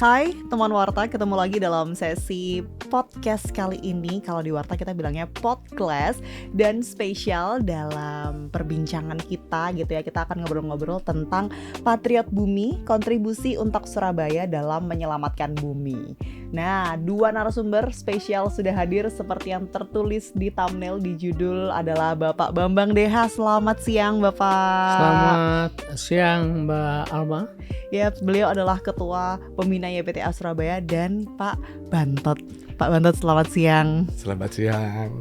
Hai teman Warta, ketemu lagi dalam sesi podcast kali ini. Kalau di Warta kita bilangnya podcast, dan spesial dalam perbincangan kita gitu ya. Kita akan ngobrol-ngobrol tentang Patriot Bumi, kontribusi untuk Surabaya dalam menyelamatkan bumi. Nah, dua narasumber spesial sudah hadir seperti yang tertulis di thumbnail, di judul adalah Bapak Bambang Deha. Selamat siang Bapak. Selamat siang Mbak Alma. Ya, beliau adalah Ketua Pembina YPTA Surabaya, dan Pak Bantot. Pak Bantot, selamat siang. Selamat siang.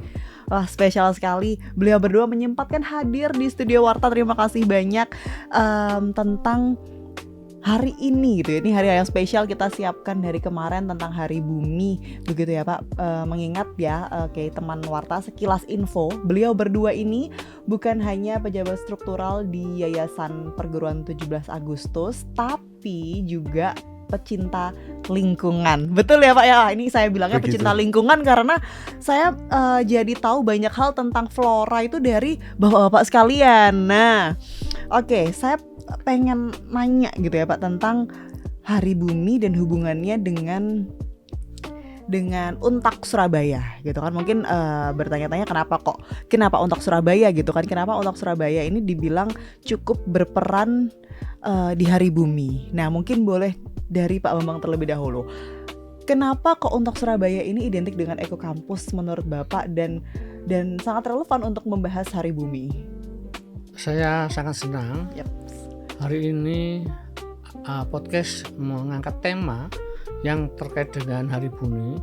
Wah, spesial sekali. Beliau berdua menyempatkan hadir di studio Warta. Terima kasih banyak tentang hari ini gitu ya. Ini hari yang spesial kita siapkan dari kemarin tentang Hari Bumi. Begitu ya Pak. Mengingat ya, teman Warta, sekilas info, beliau berdua ini bukan hanya pejabat struktural di Yayasan Perguruan 17 Agustus, tapi juga pecinta lingkungan. Betul ya Pak ya? Ini saya bilangnya Begitu. Pecinta lingkungan karena saya jadi tahu banyak hal tentang flora itu dari bapak-bapak sekalian. Nah, saya pengen nanya gitu ya Pak tentang Hari Bumi dan hubungannya dengan Untak Surabaya gitu kan. Mungkin bertanya-tanya kenapa Untak Surabaya gitu kan. Kenapa Untak Surabaya ini dibilang cukup berperan di Hari Bumi. Nah, mungkin boleh dari Pak Bambang terlebih dahulu. Kenapa kok Untak Surabaya ini identik dengan Eko Kampus menurut Bapak dan sangat relevan untuk membahas Hari Bumi? Saya sangat senang Yep. hari ini podcast mengangkat tema yang terkait dengan Hari Bumi,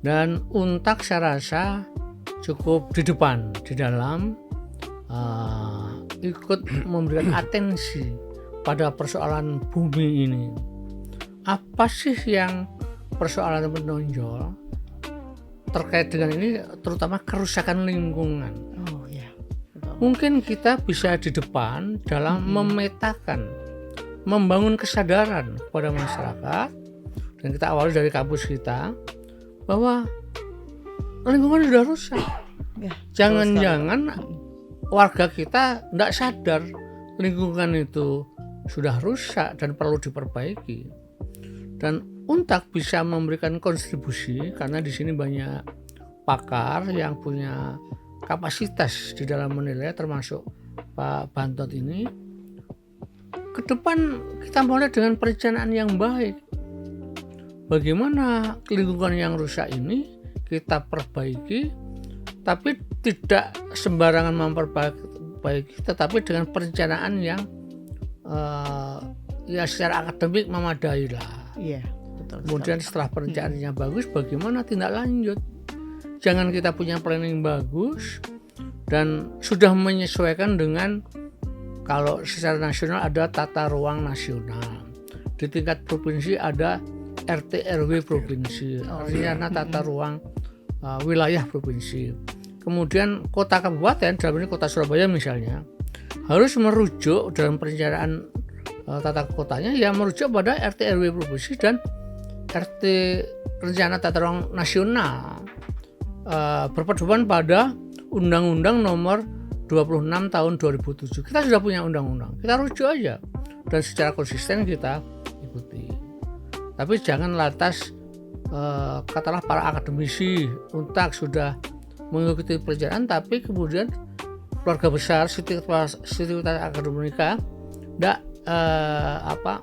dan Untak saya rasa cukup di depan di dalam ikut memberikan atensi pada persoalan bumi ini. Apa sih yang persoalan menonjol terkait dengan ini, terutama kerusakan lingkungan? Oh ya. Mungkin kita bisa di depan dalam memetakan, membangun kesadaran kepada masyarakat, dan kita awali dari kampus kita bahwa lingkungan sudah rusak. Ya, Jangan-jangan warga kita tidak sadar lingkungan itu sudah rusak dan perlu diperbaiki. Dan Untak bisa memberikan kontribusi karena di sini banyak pakar yang punya kapasitas di dalam menilai, termasuk Pak Bantot ini. Ke depan kita mulai dengan perencanaan yang baik. Bagaimana lingkungan yang rusak ini kita perbaiki, tapi tidak sembarangan memperbaiki, tetapi dengan perencanaan yang secara akademik memadai lah. Iya, betul. Kemudian setelah perencanaannya bagus, bagaimana tindak lanjut? Jangan kita punya planning bagus dan sudah menyesuaikan dengan, kalau secara nasional ada tata ruang nasional, di tingkat provinsi ada RT RW provinsi, artinya tata ruang wilayah provinsi. Kemudian kota kabupaten, dalam ini kota Surabaya misalnya, harus merujuk dalam perencanaan tata kotanya, ya merujuk pada RT RW provinsi dan RT rencana tata ruang nasional, berpedoman pada Undang-Undang Nomor 26 Tahun 2007. Kita sudah punya undang-undang, kita rujuk aja dan secara konsisten kita ikuti. Tapi jangan lantas katalah para akademisi Untak sudah mengikuti perencanaan, tapi kemudian keluarga besar Sivitas Akademika tidak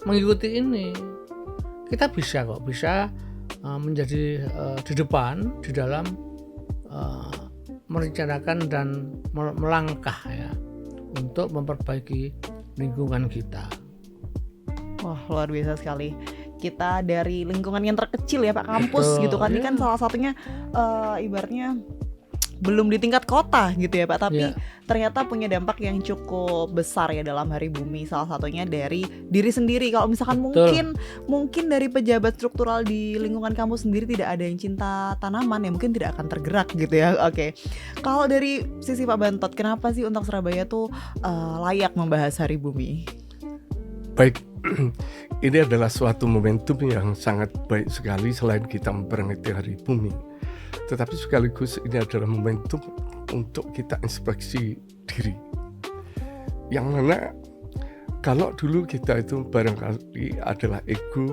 mengikuti ini. Kita bisa menjadi di depan di dalam merencanakan dan melangkah ya untuk memperbaiki lingkungan kita. Wah, luar biasa sekali. Kita dari lingkungan yang terkecil ya Pak, kampus. Betul, gitu kan. Ini kan salah satunya ibaratnya belum di tingkat kota gitu ya Pak, tapi ternyata punya dampak yang cukup besar ya dalam Hari Bumi. Salah satunya dari diri sendiri. Kalau misalkan mungkin dari pejabat struktural di lingkungan kampus sendiri tidak ada yang cinta tanaman, ya mungkin tidak akan tergerak gitu ya. Oke. Kalau dari sisi Pak Bantot, kenapa sih Untak Surabaya tuh layak membahas Hari Bumi? Baik, ini adalah suatu momentum yang sangat baik sekali selain kita memperingati Hari Bumi. Tetapi sekaligus ini adalah momentum untuk kita introspeksi diri. Yang mana kalau dulu kita itu barangkali adalah ego,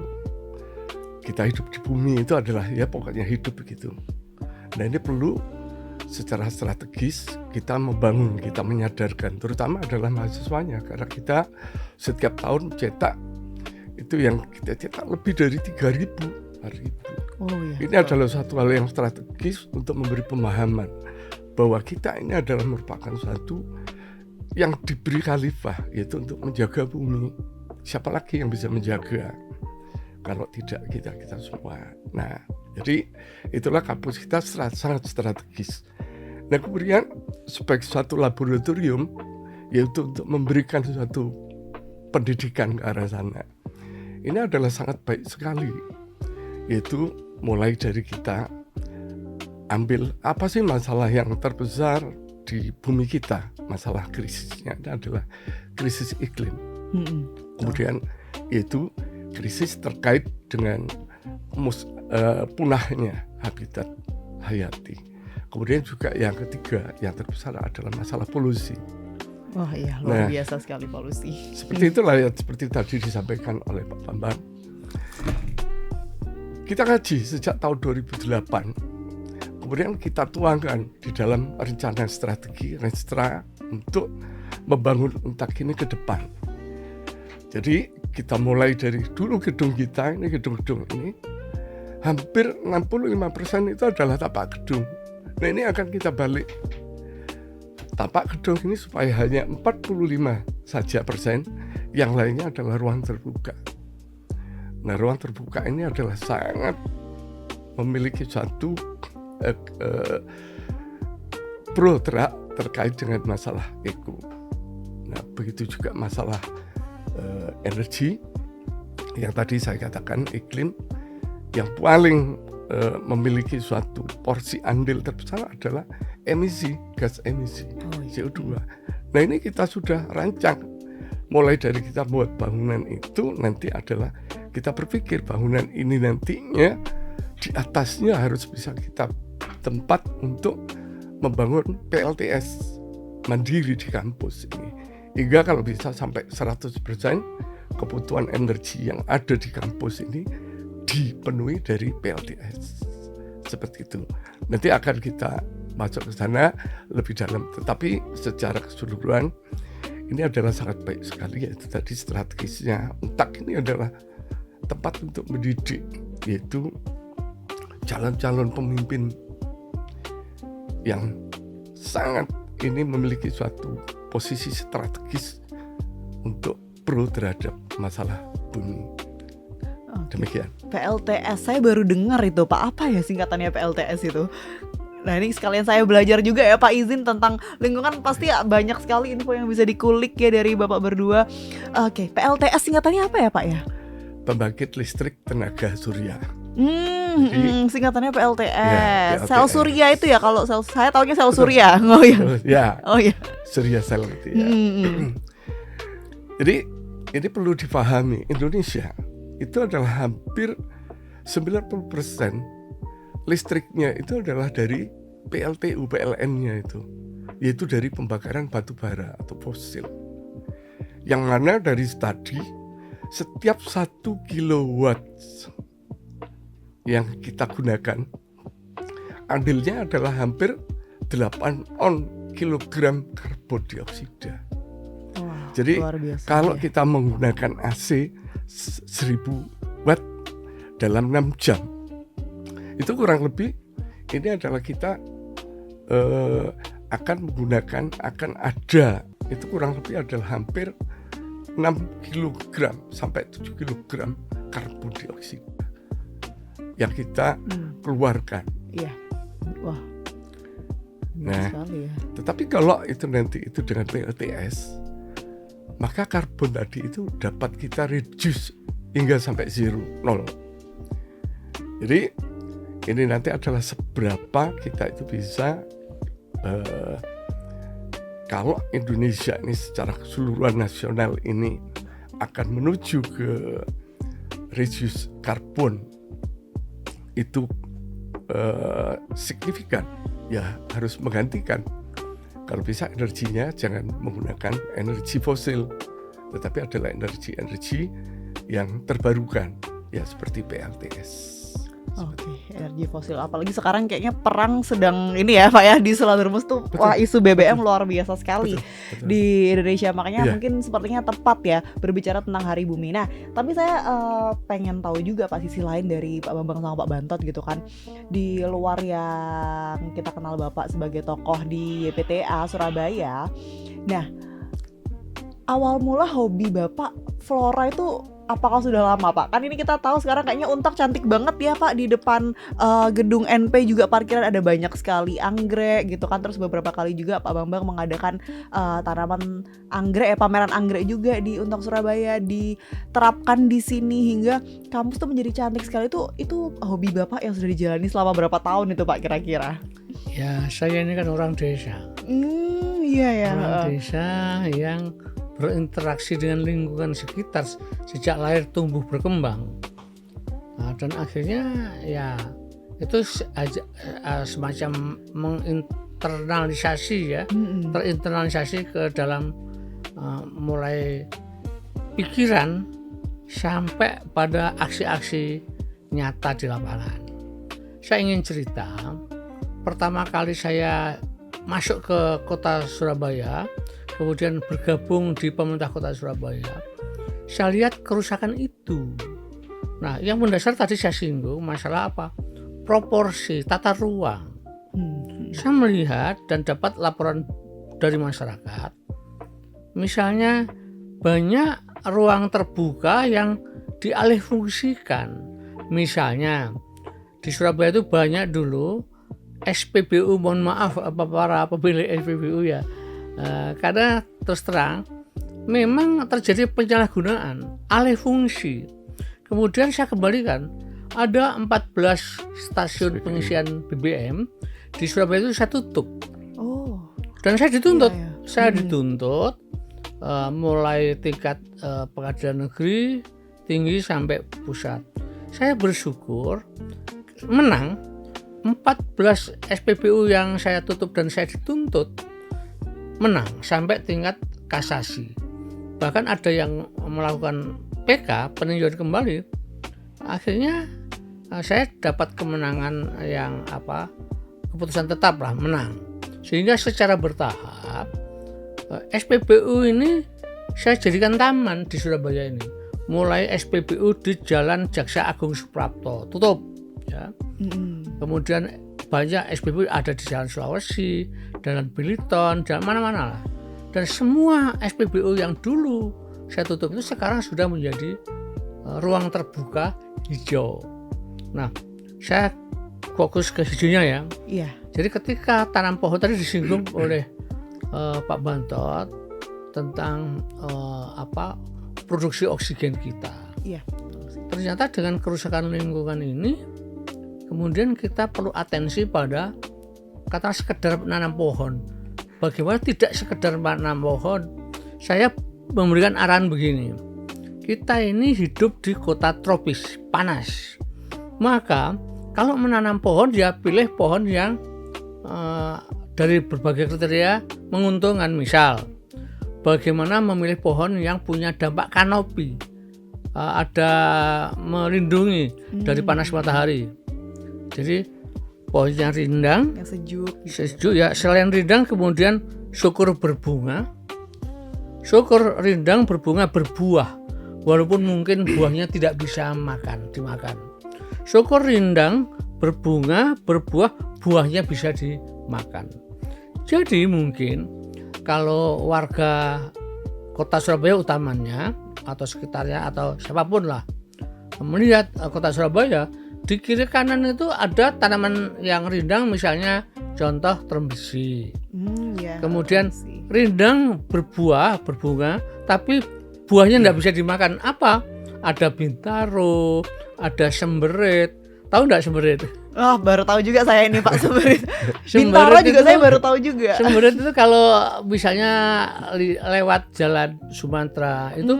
kita hidup di bumi itu adalah ya pokoknya hidup begitu. Nah ini perlu secara strategis kita membangun, kita menyadarkan, terutama adalah mahasiswanya, karena kita setiap tahun cetak itu yang kita cetak lebih dari 3.000 hari itu. Ini adalah satu hal yang strategis untuk memberi pemahaman bahwa kita ini adalah merupakan satu yang diberi khalifah, yaitu untuk menjaga bumi. Siapa lagi yang bisa menjaga kalau tidak kita semua. Nah, jadi itulah kampus kita sangat strategis. Nah, kemudian sebagai suatu laboratorium, yaitu untuk memberikan suatu pendidikan ke arah sana. Ini adalah sangat baik sekali, yaitu mulai dari kita ambil apa sih masalah yang terbesar di bumi kita. Masalah krisisnya adalah krisis iklim. Kemudian yaitu krisis terkait dengan punahnya habitat hayati. Kemudian juga yang ketiga yang terbesar adalah masalah polusi. Wah iya, luar biasa sekali polusi. Seperti itulah ya, seperti tadi disampaikan oleh Pak Bambang. Kita ngaji sejak tahun 2008. Kemudian kita tuangkan di dalam rencana strategi Restra untuk membangun Untak ini ke depan. Jadi kita mulai dari dulu gedung kita, ini gedung-gedung ini hampir 65% itu adalah tapak gedung. Nah ini akan kita balik tapak gedung ini supaya hanya 45 saja persen, yang lainnya adalah ruang terbuka. Nah ruang terbuka ini adalah sangat memiliki suatu pro terkait dengan masalah eko. Nah begitu juga masalah energi yang tadi saya katakan, iklim yang paling memiliki suatu porsi andil terbesar adalah emisi gas emisi CO2. Nah ini kita sudah rancang mulai dari kita buat bangunan itu, nanti adalah kita berpikir bangunan ini nantinya di atasnya harus bisa kita tempat untuk membangun PLTS mandiri di kampus ini. Hingga kalau bisa sampai 100% kebutuhan energi yang ada di kampus ini dipenuhi dari PLTS. Seperti itu. Nanti akan kita masuk ke sana lebih dalam. Tetapi secara keseluruhan ini adalah sangat baik sekali, yaitu tadi strategisnya. Untak ini adalah tempat untuk mendidik, yaitu calon-calon pemimpin yang sangat ini memiliki suatu posisi strategis untuk pro terhadap masalah bumi. Demikian. PLTS saya baru dengar itu Pak, apa ya singkatannya PLTS itu? Nah ini sekalian saya belajar juga ya Pak, izin tentang lingkungan, pasti banyak sekali info yang bisa dikulik ya dari Bapak berdua. Oke, PLTS singkatannya apa ya Pak ya? Pembangkit listrik tenaga surya. Singkatannya PLTS. Ya, PLTS. Sel surya itu ya, kalau sel, saya taunya sel surya. Oh ya. Surya sel itu ya. Jadi ini perlu dipahami, Indonesia itu adalah hampir 90% listriknya itu adalah dari PLTU, PLN-nya itu, yaitu dari pembakaran batu bara atau fosil. Yang mana dari tadi setiap 1 kilowatt yang kita gunakan andilnya adalah hampir 8 kilogram karbon dioksida. Jadi kalau kita menggunakan AC 1000 watt dalam 6 jam, itu kurang lebih ini adalah kita akan menggunakan, akan ada, itu kurang lebih adalah hampir 6 kg sampai 7 kg karbon dioksida yang kita keluarkan. Iya. Wah. Nah, sekali ya. Tetapi kalau itu nanti itu dengan PLTS, maka karbon tadi itu dapat kita reduce hingga sampai 0. Jadi ini nanti adalah seberapa kita itu bisa kalau Indonesia ini secara keseluruhan nasional ini akan menuju ke reduce karbon itu signifikan, ya harus menggantikan. Kalau bisa energinya jangan menggunakan energi fosil, tetapi adalah energi yang terbarukan. ya seperti PLTS. Oke, energi fosil. Apalagi sekarang kayaknya perang sedang ini ya Pak ya, di Selat Hormuz tuh. Wah, isu BBM luar biasa sekali Betul. di Indonesia. Makanya Iya. mungkin sepertinya tepat ya berbicara tentang Hari Bumi. Nah, tapi saya pengen tahu juga Pak sisi lain dari Pak Bambang sama Pak Bantot gitu kan. Di luar yang kita kenal Bapak sebagai tokoh di YPTA Surabaya. Nah, awal mula hobi Bapak flora itu apakah sudah lama Pak? Kan ini kita tahu sekarang kayaknya Untak cantik banget ya Pak, di depan gedung NP juga parkiran ada banyak sekali anggrek gitu kan. Terus beberapa kali juga Pak Bambang mengadakan tanaman anggrek, pameran anggrek juga di Untak Surabaya, diterapkan di sini hingga kampus tuh menjadi cantik sekali. Itu hobi Bapak yang sudah dijalani selama berapa tahun itu Pak kira-kira? Ya, saya ini kan orang desa. Iya ya. Orang desa yang berinteraksi dengan lingkungan sekitar sejak lahir tumbuh berkembang. Nah, dan akhirnya ya itu semacam menginternalisasi ya, terinternalisasi ke dalam mulai pikiran sampai pada aksi-aksi nyata di lapangan. Saya ingin cerita, pertama kali saya masuk ke kota Surabaya, kemudian bergabung di pemerintah kota Surabaya, saya lihat kerusakan itu. Nah, yang mendasar tadi saya singgung masalah apa? Proporsi, tata ruang. Saya melihat dan dapat laporan dari masyarakat, misalnya banyak ruang terbuka yang dialihfungsikan. Misalnya di Surabaya itu banyak dulu SPBU, mohon maaf para pemilik SPBU ya, karena terus terang memang terjadi penyalahgunaan, alih fungsi. Kemudian saya kembalikan, ada 14 stasiun pengisian BBM di Surabaya itu saya tutup. Dan saya dituntut, saya dituntut mulai tingkat pengadilan negeri tinggi sampai pusat. Saya bersyukur menang. 14 SPBU yang saya tutup dan saya dituntut menang sampai tingkat kasasi. Bahkan ada yang melakukan PK, peninjauan kembali. Akhirnya saya dapat kemenangan yang keputusan tetap lah, menang. Sehingga secara bertahap SPBU ini saya jadikan taman di Surabaya ini. Mulai SPBU di Jalan Jaksa Agung Suprapto tutup ya. Kemudian banyak SPBU ada di Jalan Sulawesi, Jalan Biliton, jalan mana-mana lah. Dan semua SPBU yang dulu saya tutup itu sekarang sudah menjadi ruang terbuka hijau. Nah, saya fokus ke hijaunya ya. Iya. Jadi ketika tanam pohon tadi disinggung oleh Pak Bantot tentang produksi oksigen kita. Iya. Ternyata dengan kerusakan lingkungan ini, kemudian kita perlu atensi pada kata sekedar menanam pohon. Bagaimana tidak sekedar menanam pohon? Saya memberikan arahan begini. Kita ini hidup di kota tropis, panas. Maka kalau menanam pohon, dia pilih pohon yang dari berbagai kriteria menguntungkan. Misal, bagaimana memilih pohon yang punya dampak kanopi, ada melindungi dari panas matahari. Jadi pohonnya rindang, yang sejuk ya. Selain rindang kemudian syukur berbunga, syukur rindang berbunga berbuah, walaupun mungkin buahnya tidak bisa dimakan. Syukur rindang berbunga berbuah, buahnya bisa dimakan. Jadi mungkin kalau warga kota Surabaya utamanya atau sekitarnya atau siapapun lah melihat kota Surabaya, di kiri kanan itu ada tanaman yang rindang, misalnya contoh terem besi. Kemudian rindang berbuah, berbunga, tapi buahnya tidak bisa dimakan. Apa? Ada bintaro, ada semberit. Tahu nggak semberit? Baru tahu juga saya ini Pak semberit. Bintaro juga saya baru tahu juga. Semberit itu kalau misalnya lewat jalan Sumatera itu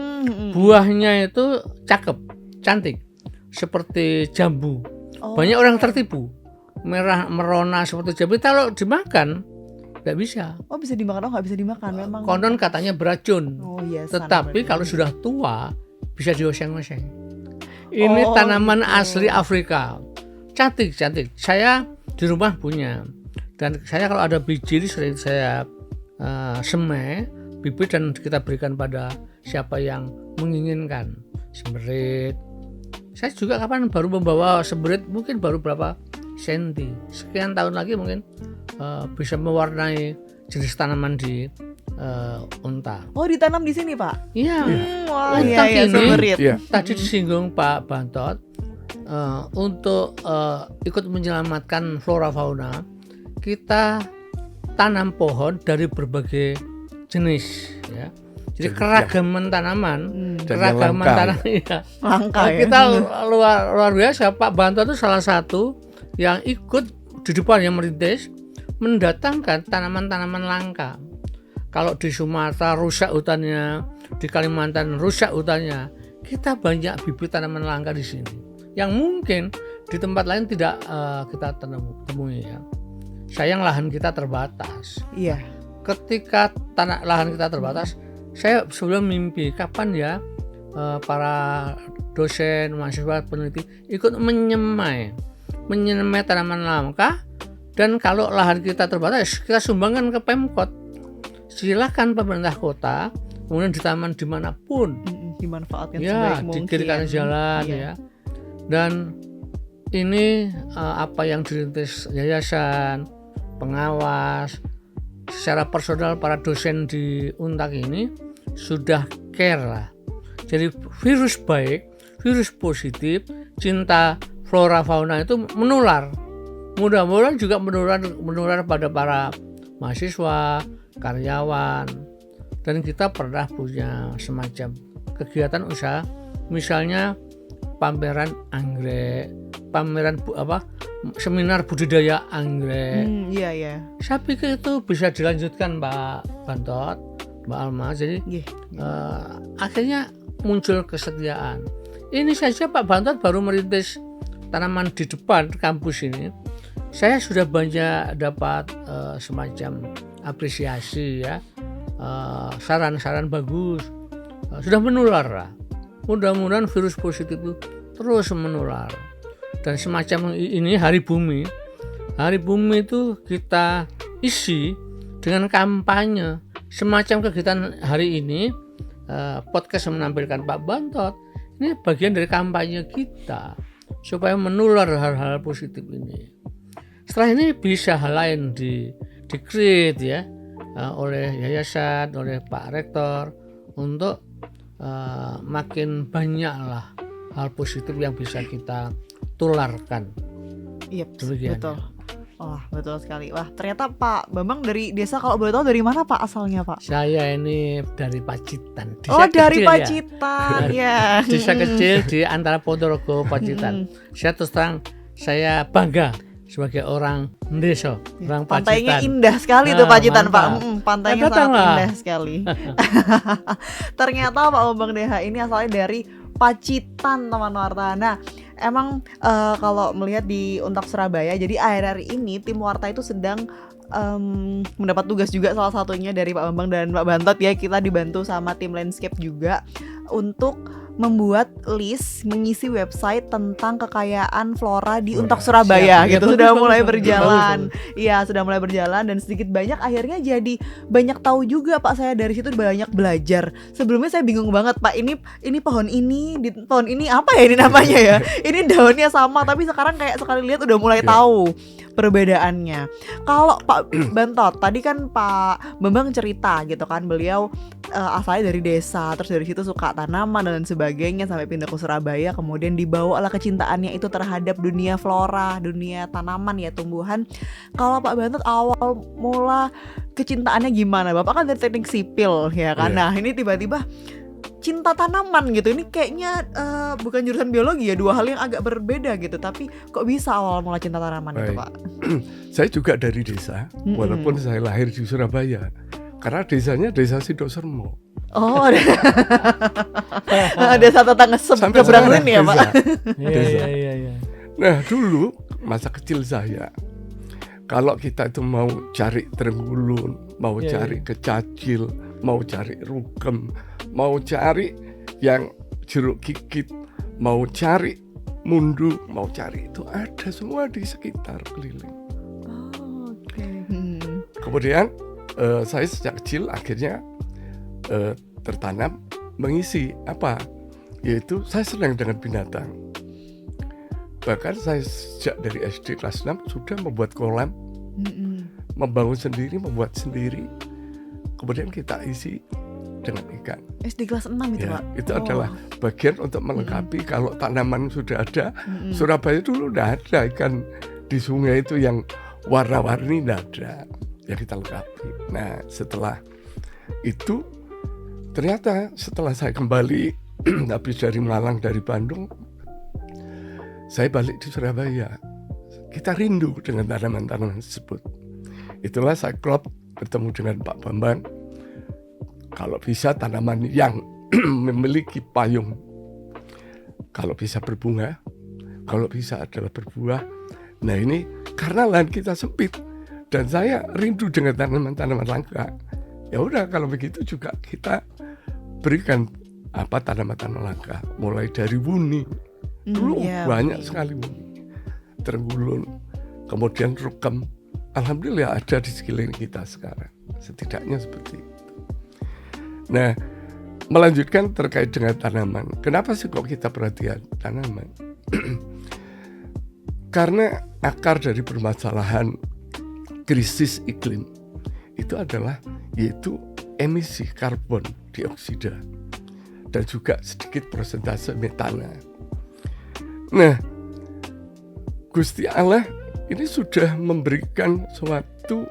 buahnya itu cakep, cantik. Seperti jambu. Banyak orang tertipu. Merah merona seperti jambu. Kalau dimakan nggak bisa. Bisa dimakan? Nggak bisa dimakan memang. Konon katanya beracun. Yes, tetapi kalau sudah tua bisa dioseng-oseng. Ini Oh, tanaman gitu. asli Afrika. Cantik. Saya di rumah punya. Dan saya kalau ada biji ini sering saya semai bibit dan kita berikan pada siapa yang menginginkan. Semberit. Saya juga kapan baru membawa semberit, mungkin baru berapa senti. Sekian tahun lagi mungkin bisa mewarnai jenis tanaman di unta. Oh, ditanam di sini, Pak. Iya. Wah, Unta iya, ini- semberit. Iya. Tadi disinggung Pak Bantot untuk ikut menyelamatkan flora fauna, kita tanam pohon dari berbagai jenis, ya. Jadi keragaman tanaman, Dan yang keragaman langka, tanaman, iya. Langka ya. Kita luar biasa. Pak Bantot itu salah satu yang ikut di depan yang merintis mendatangkan tanaman-tanaman langka. Kalau di Sumatera rusak hutannya, di Kalimantan rusak hutannya, kita banyak bibit tanaman langka di sini yang mungkin di tempat lain tidak kita temui, ya. Sayang lahan kita terbatas. Iya. Ketika lahan kita terbatas, saya sebelum mimpi kapan ya para dosen, mahasiswa, peneliti ikut menyemai tanaman langka, dan kalau lahan kita terbatas kita sumbangkan ke Pemkot. Silakan pemerintah kota kemudian ditanam dimanapun, Dimanfaatkan ya, sebaik di mungkin. kiri kanan jalan, Iya. ya. Dan ini apa yang dirintis yayasan, pengawas, secara personal para dosen di Untak ini sudah care lah. Jadi virus baik, virus positif, cinta flora fauna itu menular. Mudah-mudahan juga menular pada para mahasiswa, karyawan. Dan kita pernah punya semacam kegiatan usaha, misalnya pameran anggrek, seminar budidaya anggrek. Iya. Saya pikir itu bisa dilanjutkan Pak Bantot, Mbak Alma. Jadi Iya. akhirnya muncul kesetiaan. Ini saja Pak Bantot baru merintis tanaman di depan kampus ini. Saya sudah banyak dapat semacam apresiasi, ya, saran-saran bagus, sudah menular lah. Mudah-mudahan virus positif itu terus menular. Dan semacam ini Hari Bumi itu kita isi dengan kampanye. Semacam kegiatan hari ini, podcast menampilkan Pak Bantot, ini bagian dari kampanye kita supaya menular hal-hal positif ini. Setelah ini bisa hal lain di-create, ya, oleh yayasan, oleh Pak Rektor untuk makin banyaklah hal positif yang bisa kita tularkan. Iya, Demikian. betul. Wah, betul sekali. Wah, ternyata Pak Bambang dari desa, kalau boleh tahu dari mana Pak asalnya, Pak? Saya ini dari Pacitan. Oh, dari kecil, ya. Pacitan, ya. Desa kecil di antara Ponorogo, Pacitan. Saya terus terang, saya bangga sebagai orang desa, orang Pantainya Pacitan. indah sekali tuh Pacitan, Pak. Mantap. Pantainya sangat Datanglah. indah sekali. Ternyata Pak Bambang Deha ini asalnya dari Pacitan, teman Warta. Nah, emang kalau melihat di Untak Surabaya, jadi akhir-akhir ini tim Warta itu sedang mendapat tugas juga, salah satunya dari Pak Bambang dan Pak Bantot, ya. Kita dibantu sama tim Landscape juga untuk membuat list, mengisi website tentang kekayaan flora di Untak Surabaya. Siap. Gitu. Ya, Sudah bagus, mulai bagus, berjalan. bagus. Iya, sudah mulai berjalan, dan sedikit banyak akhirnya jadi banyak tahu juga, Pak. Saya dari situ banyak belajar. Sebelumnya saya bingung banget, Pak, ini pohon ini, di pohon ini apa ya ini namanya ya? Ini daunnya sama, tapi sekarang kayak sekali lihat udah mulai tahu perbedaannya. Kalau Pak Bantot, tadi kan Pak Bambang cerita gitu kan, beliau asalnya dari desa, terus dari situ suka tanaman dan sebagainya, sampai pindah ke Surabaya, kemudian dibawa lah kecintaannya itu terhadap dunia flora, dunia tanaman, ya, tumbuhan. Kalau Pak Bantot awal mula kecintaannya gimana? Bapak kan dari teknik sipil, ya kan? Iya. Nah, ini tiba-tiba cinta tanaman gitu. Ini kayaknya bukan jurusan biologi, ya, dua hal yang agak berbeda gitu. Tapi kok bisa awal mula cinta tanaman itu, Baik. Pak? Saya juga dari desa, walaupun saya lahir di Surabaya. Karena desanya desa Sidosermo. Oh, desa tetangga Sampai seberang sekarang ini ya, Pak? desa. Iya, iya, iya. Nah, dulu masa kecil saya, kalau kita itu mau cari terengulun, mau Iya, cari kecacil, mau cari rugem, mau cari yang jeruk kikit, mau cari mundu, mau cari itu ada semua di sekitar keliling. Oh, oke. Kemudian saya sejak kecil akhirnya tertanam mengisi apa? Yaitu saya senang dengan binatang. Bahkan saya sejak dari SD kelas 6 sudah membuat kolam, membangun sendiri, membuat sendiri. Kemudian kita isi dengan ikan. SD kelas 6 itu, Ya, Pak? itu adalah bagian untuk melengkapi kalau tanaman sudah ada. Surabaya dulu udah ada ikan di sungai itu yang warna-warni, tidak ada. Ya kita lengkapi. Nah setelah itu ternyata setelah saya kembali habis dari Malang, dari Bandung, saya balik di Surabaya. Kita rindu dengan tanaman-tanaman tersebut. Itulah saya klop bertemu dengan Pak Bambang. Kalau bisa tanaman yang memiliki payung, kalau bisa berbunga, kalau bisa adalah berbuah. Nah ini karena lahan kita sempit dan saya rindu dengan tanaman-tanaman langka. Ya udah kalau begitu juga kita berikan tanaman-tanaman langka, mulai dari wuni. Dulu banyak sekali wuni, terengulun, kemudian rukem. Alhamdulillah ada di sekeliling kita sekarang. Setidaknya seperti itu. Nah, melanjutkan terkait dengan tanaman. Kenapa sih kok kita perhatian tanaman? Karena akar dari permasalahan krisis iklim itu adalah yaitu emisi karbon dioksida dan juga sedikit persentase metana. Nah, Gusti Allah ini sudah memberikan suatu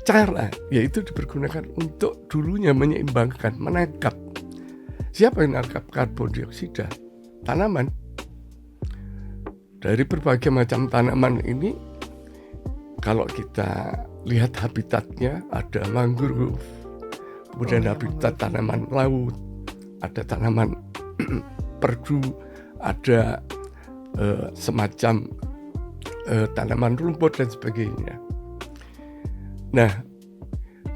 cara, yaitu dipergunakan untuk dulunya menyeimbangkan, menangkap. Siapa yang menangkap karbon dioksida? Tanaman. Dari berbagai macam tanaman ini, kalau kita lihat habitatnya, ada mangrove, kemudian habitat tanaman laut, ada tanaman perdu, ada semacam tanaman rumput dan sebagainya. Nah,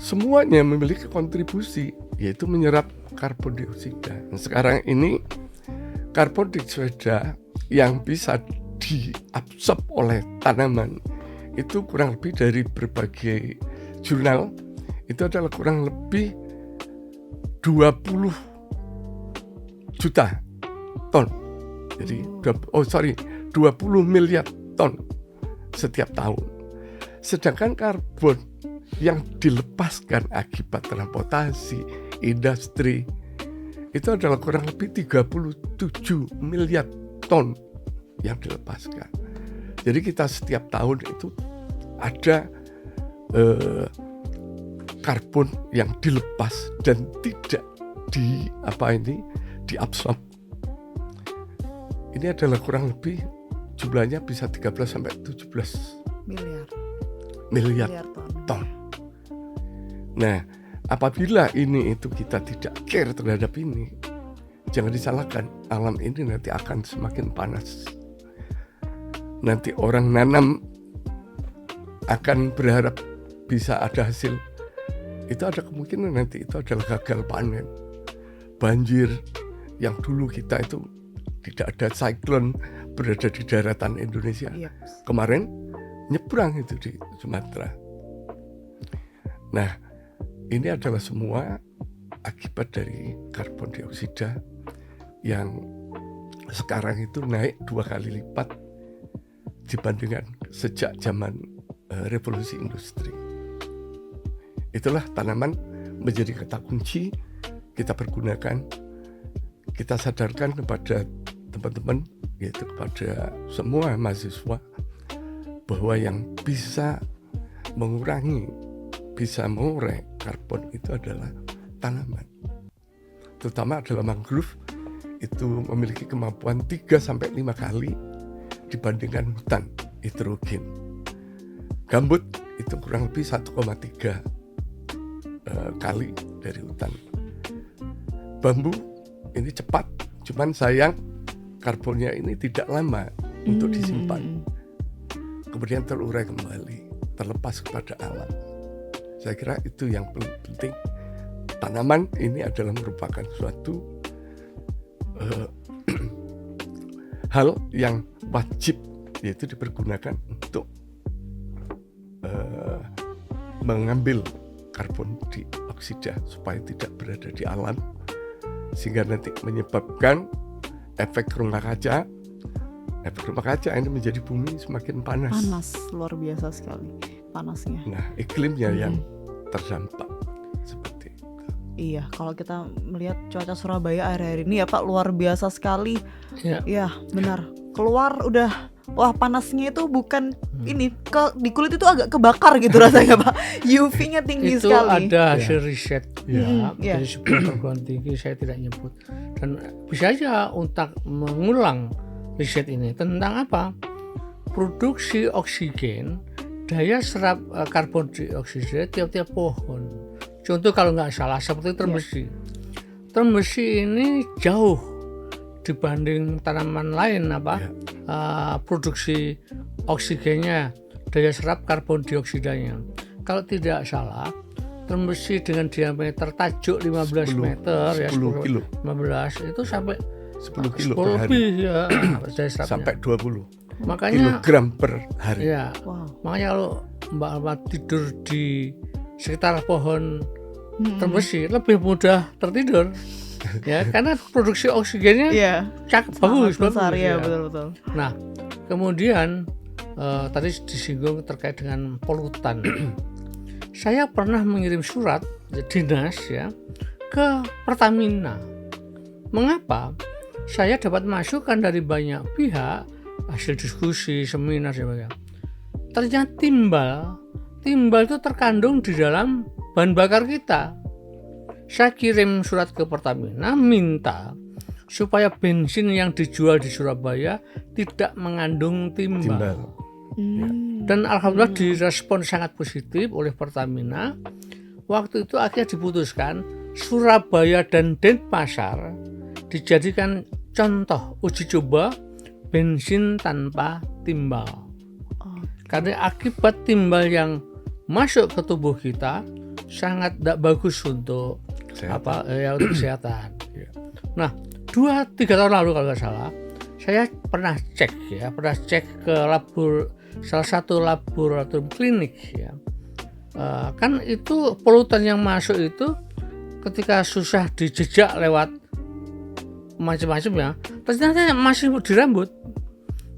semuanya memiliki kontribusi, yaitu menyerap karbon dioksida. Nah, sekarang ini karbon dioksida yang bisa diabsorb oleh tanaman itu kurang lebih dari berbagai jurnal itu adalah kurang lebih 20 juta ton. Jadi 20 miliar ton setiap tahun. Sedangkan karbon yang dilepaskan akibat transportasi, industri itu adalah kurang lebih 37 miliar ton yang dilepaskan. Jadi kita setiap tahun itu ada karbon yang dilepas dan tidak diabsorb. Ini adalah kurang lebih jumlahnya bisa 13 sampai 17 miliar ton. Nah, apabila ini itu kita tidak care terhadap ini, jangan disalahkan, alam ini nanti akan semakin panas. Nanti orang nanam akan berharap bisa ada hasil. Itu ada kemungkinan nanti itu adalah gagal panen. Banjir yang dulu kita itu tidak ada siklon berada di daratan Indonesia. Kemarin nyebrang itu di Sumatera. Nah, ini adalah semua akibat dari karbon dioksida yang sekarang itu naik 2 kali lipat dibandingkan sejak zaman revolusi industri. Itulah tanaman menjadi kata kunci kita pergunakan, kita sadarkan kepada teman-teman, yaitu kepada semua mahasiswa, bahwa yang bisa mengurangi, bisa mengurai karbon itu adalah tanaman. Terutama adalah mangrove, itu memiliki kemampuan 3-5 kali dibandingkan hutan heterogen. Gambut itu kurang lebih 1,3 kali dari hutan. Bambu ini cepat, cuman sayang karbonnya ini tidak lama untuk disimpan. Kemudian terurai kembali, terlepas kepada alam. Saya kira itu yang penting. Tanaman ini adalah merupakan suatu hal yang wajib, yaitu dipergunakan untuk mengambil karbon dioksida supaya tidak berada di alam, sehingga nanti menyebabkan efek rumah kaca. Efek rumah kaca ini menjadi bumi semakin panas. Panas, luar biasa sekali panasnya. Nah, iklimnya yang terdampak seperti itu. Iya, kalau kita melihat cuaca Surabaya akhir-akhir ini ya Pak, luar biasa sekali. Ya. Ya, benar. Keluar udah, wah panasnya itu bukan ini, di kulit itu agak kebakar gitu rasanya Pak. UV-nya tinggi Itu sekali. ada hasil riset ya, Iya. dari sebuah perguruan tinggi, saya tidak nyebut, dan bisa aja untuk mengulang riset ini tentang apa, produksi oksigen, daya serap karbon dioksida tiap-tiap pohon. Contoh kalau nggak salah seperti termbesi. Termbesi ini jauh dibanding tanaman lain produksi oksigennya, daya serap karbon dioksidanya. Kalau tidak salah, termbesi dengan diameter tajuk 15 meter 10 kilo. 15 itu sampai 10 kilo 10 per hari. lebih ya daya serapnya. Sampai 20 Makanya kilogram per hari. ya, Wow. makanya kalau Mbak Alma tidur di sekitar pohon termbesi lebih mudah tertidur. Ya, karena produksi oksigennya Iya. bagus besar ya, ya. betul-betul. Nah, kemudian tadi disinggung terkait dengan polutan. Saya pernah mengirim surat dinas ya ke Pertamina. Mengapa? Saya dapat masukan dari banyak pihak, hasil diskusi, seminar sebagainya. Ternyata timbal itu terkandung di dalam bahan bakar kita. Saya kirim surat ke Pertamina minta supaya bensin yang dijual di Surabaya tidak mengandung timbal. Dan alhamdulillah direspon sangat positif oleh Pertamina. Waktu itu akhirnya diputuskan Surabaya dan Denpasar dijadikan contoh uji coba bensin tanpa timbal. Karena akibat timbal yang masuk ke tubuh kita sangat tidak bagus untuk untuk kesehatan. Nah, 2-3 tahun lalu kalau nggak salah, saya pernah cek ke salah satu laboratorium klinik ya. Kan itu polutan yang masuk itu ketika susah dijejak lewat macam-macam ya, ternyata masih di rambut.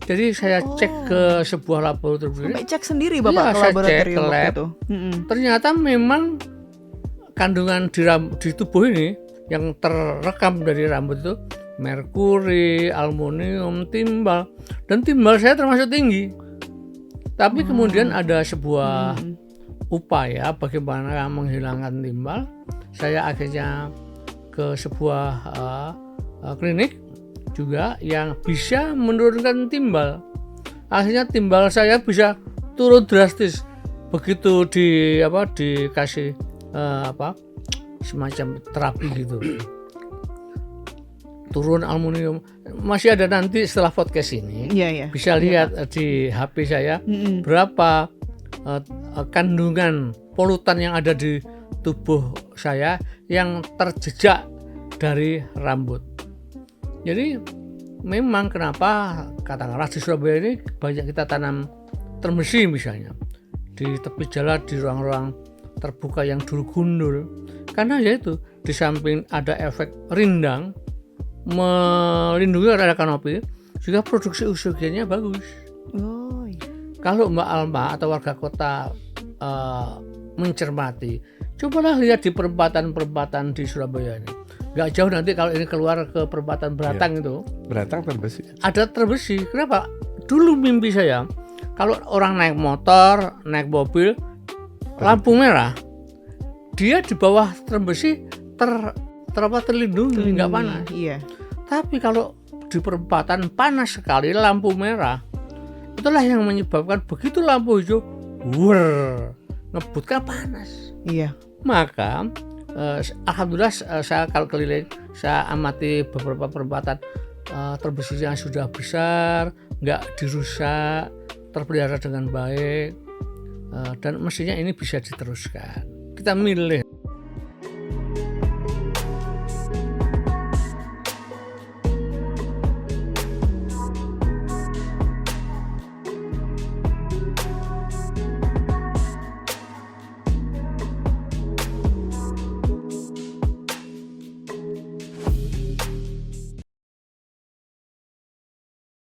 Jadi saya cek ke sebuah laboratorium. Sampai cek sendiri Bapak ke saya laboratorium cek ke waktu lab. itu. Ternyata memang kandungan di tubuh ini yang terekam dari rambut itu merkuri, aluminium, timbal, dan timbal saya termasuk tinggi. Tapi kemudian ada sebuah upaya bagaimana menghilangkan timbal. Saya akhirnya ke sebuah klinik juga yang bisa menurunkan timbal. Akhirnya timbal saya bisa turun drastis begitu dikasih semacam terapi gitu. Turun aluminium. Masih ada nanti setelah podcast ini. Iya. Bisa lihat di HP saya berapa kandungan polutan yang ada di tubuh saya yang terjejak dari rambut. Jadi memang kenapa katakanlah di Surabaya ini banyak kita tanam termbesi misalnya di tepi jalan, di ruang-ruang terbuka yang dulu gundul, karena yaitu di samping ada efek rindang melindungi area kanopi, juga produksi oksigennya bagus. Kalau Mbak Alma atau warga kota mencermati, cobalah lihat di perempatan-perempatan di Surabaya ini. Gak jauh nanti kalau ini keluar ke perempatan Beratang itu. Beratang terbesi. Ada terbesi. Kenapa? Dulu mimpi saya, kalau orang naik motor, naik mobil, lampu merah, dia di bawah terbesi terlindungi, nggak panas. Iya. Tapi kalau di perempatan panas sekali, lampu merah, itulah yang menyebabkan begitu lampu hijau, ngebut kan panas. Iya. Maka alhamdulillah saya kalau keliling, saya amati beberapa perempatan terbesi yang sudah besar, nggak dirusak, terpelihara dengan baik, dan mestinya ini bisa diteruskan. Kita milih.